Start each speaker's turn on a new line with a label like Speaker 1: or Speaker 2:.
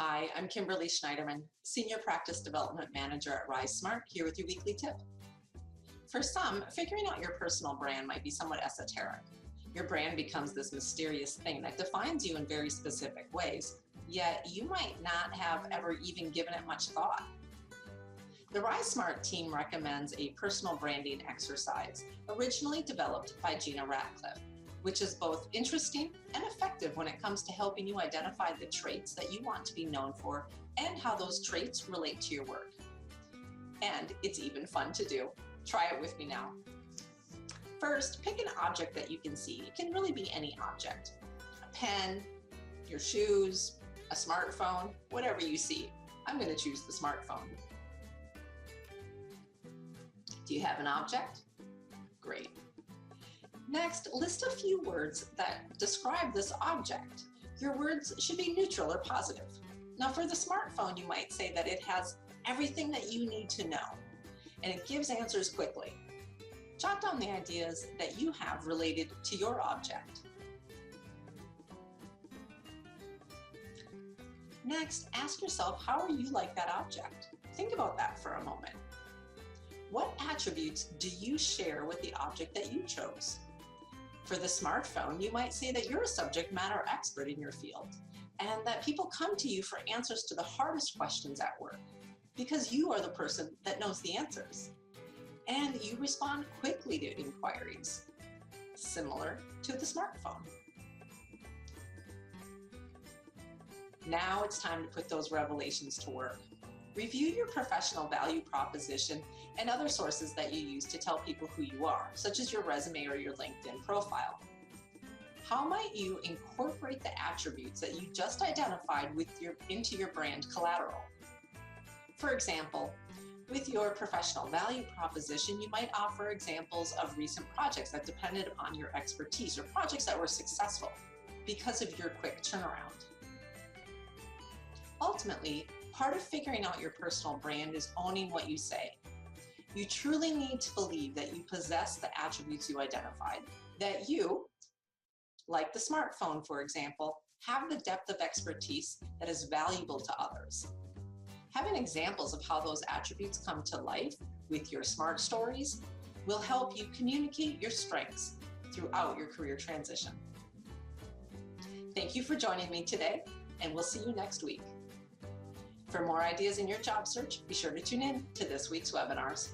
Speaker 1: Hi, I'm Kimberly Schneiderman, Senior Practice Development Manager at RiseSmart, here with your weekly tip. For some, figuring out your personal brand might be somewhat esoteric. Your brand becomes this mysterious thing that defines you in very specific ways, yet you might not have ever even given it much thought. The RiseSmart team recommends a personal branding exercise originally developed by Gina Ratcliffe, which is both interesting and effective when it comes to helping you identify the traits that you want to be known for and how those traits relate to your work. And it's even fun to do. Try it with me now. First, pick an object that you can see. It can really be any object. A pen, your shoes, a smartphone, whatever you see. I'm going to choose the smartphone. Do you have an object? Great. Next, list a few words that describe this object. Your words should be neutral or positive. Now for the smartphone, you might say that it has everything that you need to know, and it gives answers quickly. Jot down the ideas that you have related to your object. Next, ask yourself, how are you like that object? Think about that for a moment. What attributes do you share with the object that you chose? For the smartphone, you might say that you're a subject matter expert in your field and that people come to you for answers to the hardest questions at work because you are the person that knows the answers. And you respond quickly to inquiries, similar to the smartphone. Now it's time to put those revelations to work. Review your professional value proposition and other sources that you use to tell people who you are, such as your resume or your LinkedIn profile. How might you incorporate the attributes that you just identified into your brand collateral? For example, with your professional value proposition, you might offer examples of recent projects that depended upon your expertise or projects that were successful because of your quick turnaround. Ultimately, part of figuring out your personal brand is owning what you say. You truly need to believe that you possess the attributes you identified, that you, like the smartphone, for example, have the depth of expertise that is valuable to others. Having examples of how those attributes come to life with your smart stories will help you communicate your strengths throughout your career transition. Thank you for joining me today, and we'll see you next week. For more ideas in your job search, be sure to tune in to this week's webinars.